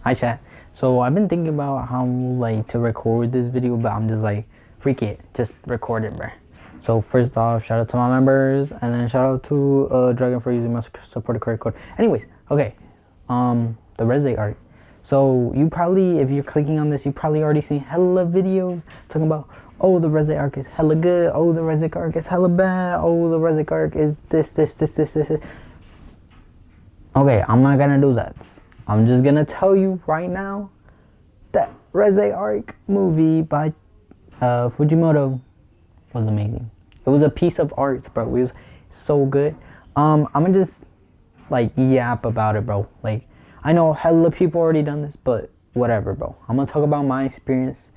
Hi chat. So I've been thinking about how like to record this video, but I'm just like, freak it, just record it, bro. So first off, shout out to my members, and then shout out to Dragon for using my supported credit code. Anyways, okay, the Reze art. So you probably, if you're clicking on this, you probably already seen hella videos talking about, oh, the Reze arc is hella good, oh, the Reze arc is hella bad, oh, the Reze arc is this. Okay, I'm not gonna do that. I'm just gonna tell you right now that Reze arc movie by Fujimoto was amazing. It was a piece of art, bro. It was so good. I'm gonna just like yap about it, bro. Like, I know hella people already done this, but whatever, bro. I'm gonna talk about my experience.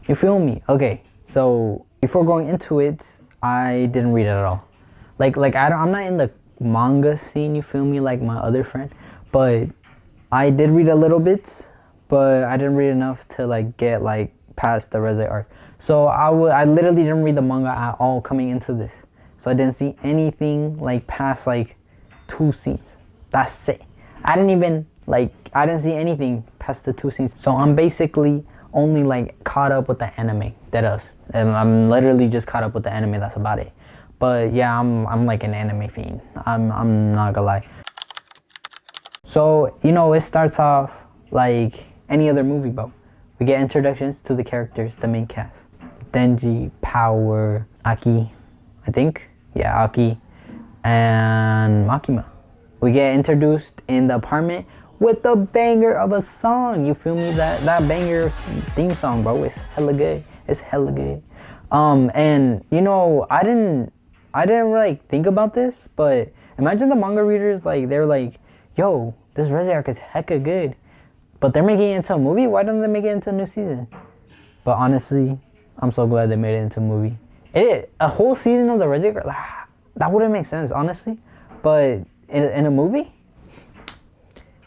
You feel me? Okay, so before going into it, I didn't read it at all. I'm not in the manga scene, you feel me, like my other friend, but I did read a little bit, but I didn't read enough to like get like past the Reze arc. So I literally didn't read the manga at all coming into this. So I didn't see anything like past like 2 scenes. That's it. I didn't see anything past the 2 scenes. So I'm basically only like caught up with the anime. And I'm literally just caught up with the anime, that's about it. But yeah, I'm like an anime fiend. I'm not gonna lie. So, you know, it starts off like any other movie, bro. We get introductions to the characters, the main cast. Denji, Power, Aki, I think. Yeah, Aki, and Makima. We get introduced in the apartment with the banger of a song. You feel me? That banger theme song, bro. It's hella good. It's hella good. And you know, I didn't really think about this, but imagine the manga readers, like, they're like, yo, this Reze arc is hecka good, but they're making it into a movie. Why don't they make it into a new season? But honestly, I'm so glad they made it into a movie. A whole season of the Reze arc, that wouldn't make sense, honestly. But in a movie,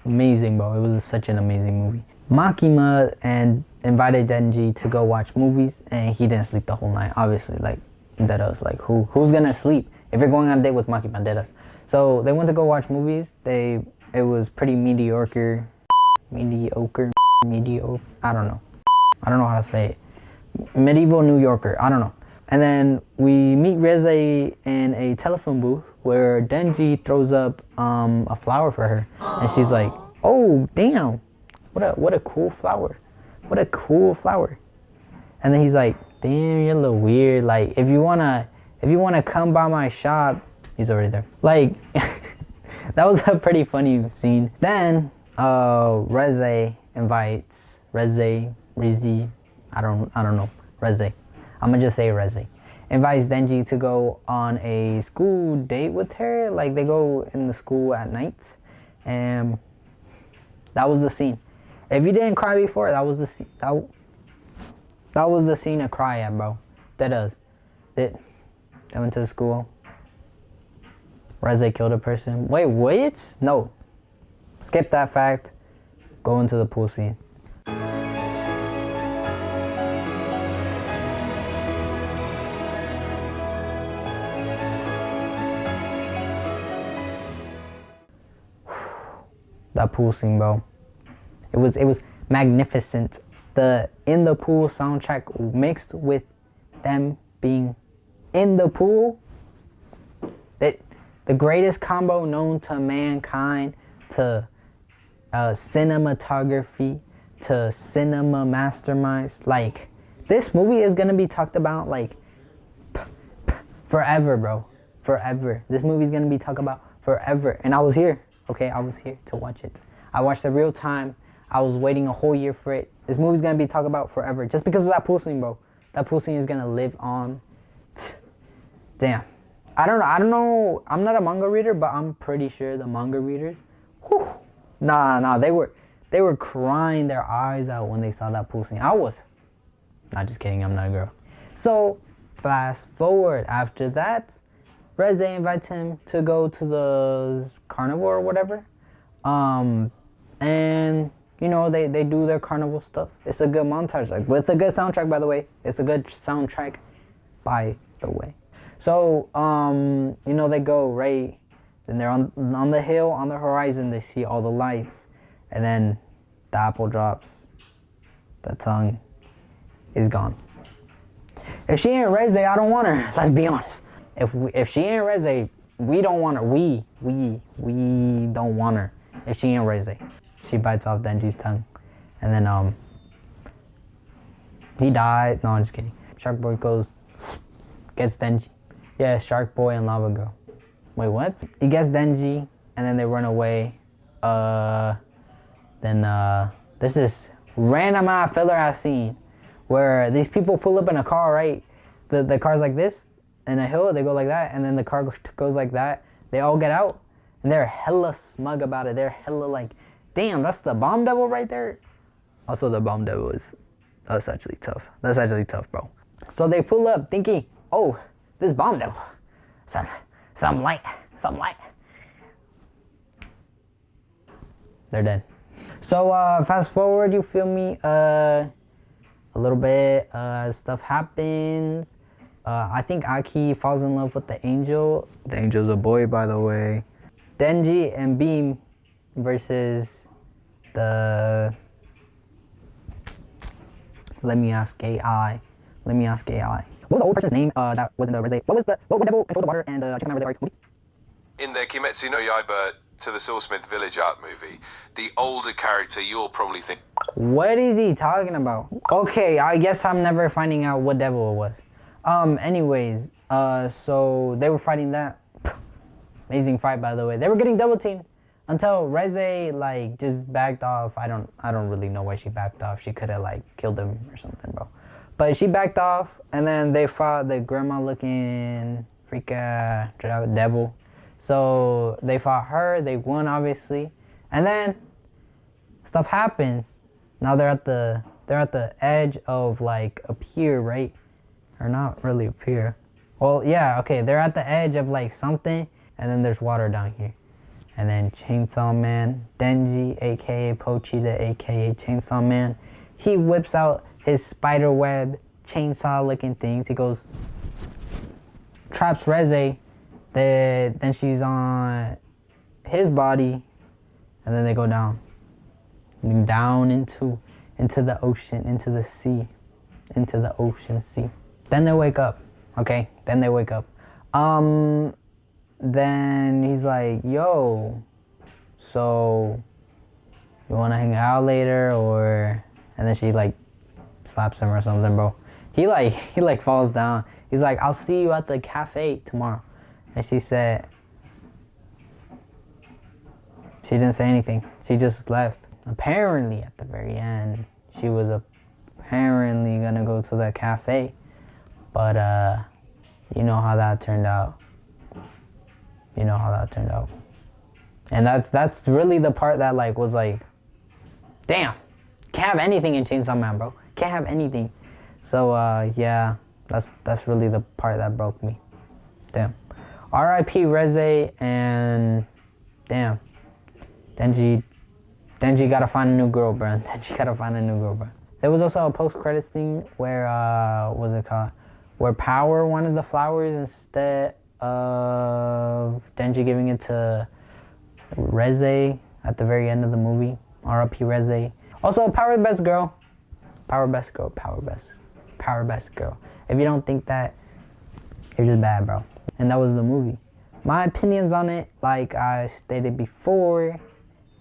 amazing, bro. It was such an amazing movie. Makima and invited Denji to go watch movies, and he didn't sleep the whole night. Obviously, like, deadass. Like, who's gonna sleep if you're going on a date with Makima? Deadass. So they went to go watch movies. It was pretty mediocre. I don't know how to say it. Medieval New Yorker. I don't know. And then we meet Reze in a telephone booth where Denji throws up a flower for her, and she's like, "Oh, damn! What a cool flower! What a cool flower!" And then he's like, "Damn, you're a little weird. Like, if you wanna come by my shop," he's already there. Like, that was a pretty funny scene. Then Reze invites Reze, I don't know, Reze. I'm gonna just say Reze. Invites Denji to go on a school date with her. Like, they go in the school at night, and that was the scene. If you didn't cry before, that was the scene. That was the scene to cry at, bro. They went to the school. Reze killed a person. Wait, what? No. Skip that fact. Go into the pool scene. That pool scene, bro. It was magnificent. The in the pool soundtrack mixed with them being in the pool. The greatest combo known to mankind, to cinematography, to cinema masterminds. Like, this movie is gonna be talked about like forever, bro. Forever. This movie is gonna be talked about forever. And I was here. Okay, I was here to watch it. I watched it real time. I was waiting a whole year for it. This movie's gonna be talked about forever just because of that pool scene, bro. That pool scene is gonna live on. Damn. I don't know. I'm not a manga reader, but I'm pretty sure the manga readers, whew, nah, they were crying their eyes out when they saw that pool scene. I was. Not just kidding, I'm not a girl. So, fast forward. After that, Reze invites him to go to the carnival or whatever. And, you know, they do their carnival stuff. It's a good montage, like, with a good soundtrack, by the way. It's a good soundtrack, by the way. So, you know, they go, right? Then they're on the hill, on the horizon, they see all the lights. And then the apple drops, the tongue is gone. If she ain't Reze, I don't want her. Let's be honest. If she ain't Reze, we don't want her. We don't want her. If she ain't Reze, she bites off Denji's tongue, and then he died. No, I'm just kidding. Shark Boy gets Denji. Yeah, Shark Boy and Lava Girl. Wait, what? He gets Denji, and then they run away. Then there's this random filler I've seen where these people pull up in a car, right? The car's like this, in a hill, they go like that, and then the car goes like that. They all get out, and they're hella smug about it. They're hella like, damn, that's the bomb devil right there. Also, the bomb devil that's actually tough. That's actually tough, bro. So they pull up thinking, oh, this bomb devil, some light. They're dead. So fast forward, you feel me? A little bit, stuff happens. I think Aki falls in love with the angel. The angel's a boy, by the way. Denji and Beam versus the... Let me ask AI. What was the old person's name that was in the Reze? What devil controlled the water and the chicken Reze arc movie? In the Kimetsu no Yaiba to the Soulsmith Village arc movie, the older character you'll probably think... What is he talking about? Okay, I guess I'm never finding out what devil it was. Anyways, so they were fighting that. Amazing fight, by the way. They were getting double teamed until Reze like just backed off. I don't really know why she backed off. She could have like killed him or something, bro. But she backed off, and then they fought the grandma-looking devil. So they fought her. They won, obviously, and then stuff happens. Now they're at the edge of like a pier, right? Or not really a pier. Well, yeah, okay. They're at the edge of like something, and then there's water down here. And then Chainsaw Man, Denji, aka Pochita, aka Chainsaw Man, he whips out his spider web chainsaw looking things. He goes, traps Reze. Then she's on his body, and then they go down into the ocean, into the ocean sea. Then they wake up. Okay, then he's like, yo, so you wanna hang out later, or... And then she like slaps him or something, bro. He falls down. He's like, I'll see you at the cafe tomorrow. And she said, she didn't say anything. She just left. Apparently at the very end, she was apparently gonna go to the cafe, but you know how that turned out. And that's really the part that like was like, damn, can't have anything in Chainsaw Man, bro. Can't have anything. So yeah, that's really the part that broke me. Damn. R.I.P. Reze, and damn, Denji gotta find a new girl, bro. There was also a post-credits scene where what's it called? Where Power wanted the flowers instead of Denji giving it to Reze at the very end of the movie. R.I.P. Reze. Also, Power best girl. Power best girl. If you don't think that, you're just bad, bro. And that was the movie. My opinions on it, like I stated before,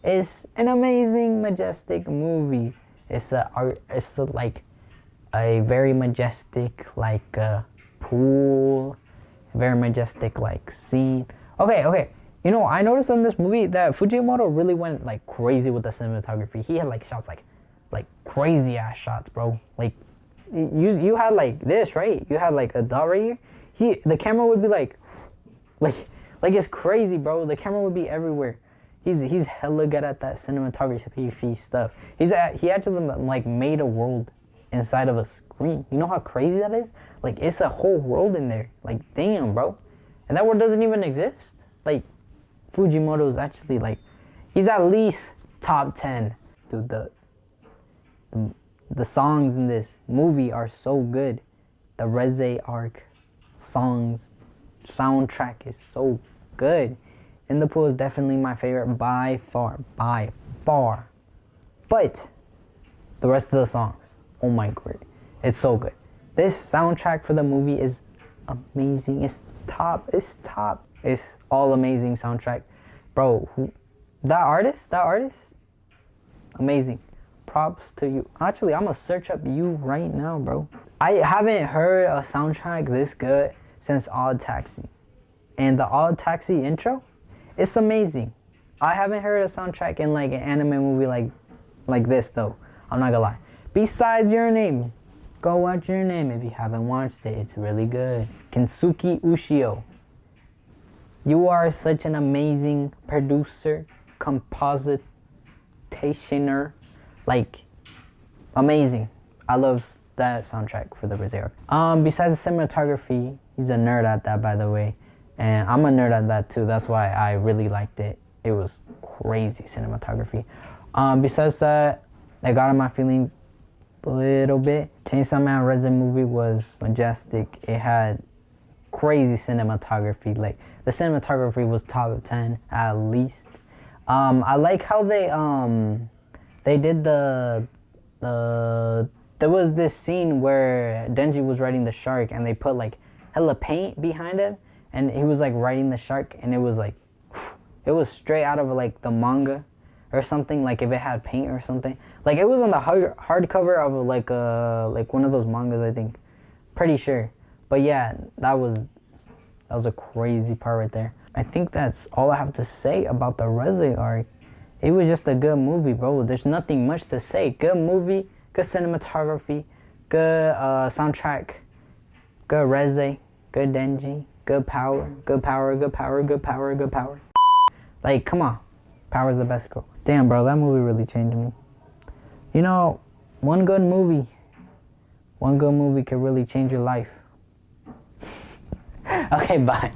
it's an amazing, majestic movie. It's like a very majestic like pool, very majestic like scene. Okay. You know, I noticed in this movie that Fujimoto really went like crazy with the cinematography. He had like shots like crazy ass shots, bro. Like you had like this, right? You had like a dot right here. The camera would be like it's crazy, bro. The camera would be everywhere. He's hella good at that cinematography stuff. He actually like made a world inside of a screen. You know how crazy that is? Like it's a whole world in there. Like damn, bro. And that world doesn't even exist. Like Fujimoto is actually like, he's at least top 10. Dude, the songs in this movie are so good. The Reze arc soundtrack is so good. In the Pool is definitely my favorite by far. But the rest of the songs, oh my god, it's so good. This soundtrack for the movie is amazing. It's top. It's all amazing soundtrack, bro. That artist, amazing. Props to you. Actually, I'm gonna search up you right now, bro. I haven't heard a soundtrack this good since Odd Taxi. And the Odd Taxi intro, it's amazing. I haven't heard a soundtrack in like an anime movie like this though. I'm not gonna lie. Besides Your Name, go watch Your Name if you haven't watched it. It's really good. Kensuke Ushio, you are such an amazing producer, compositioner, like amazing. I love that soundtrack for the Reze arc. Besides the cinematography, he's a nerd at that, by the way, and I'm a nerd at that too. That's why I really liked it. It was crazy cinematography. Besides that, I got in my feelings a little bit. Chainsaw Man Reze movie was majestic. It had crazy cinematography. Like the cinematography was top 10 at least. I like how they did the there was this scene where Denji was riding the shark and they put like hella paint behind him and he was like riding the shark and it was like it was straight out of like the manga or something, like if it had paint or something. Like it was on the hardcover of like one of those mangas, I think. Pretty sure. But yeah, that was a crazy part right there. I think that's all I have to say about the Reze arc. It was just a good movie, bro. There's nothing much to say. Good movie, good cinematography, good soundtrack, good Reze, good Denji, good power, good power, good power, good power, good power. Like, come on. Power's the best girl. Damn, bro, that movie really changed me. You know, one good movie could really change your life. Okay, bye.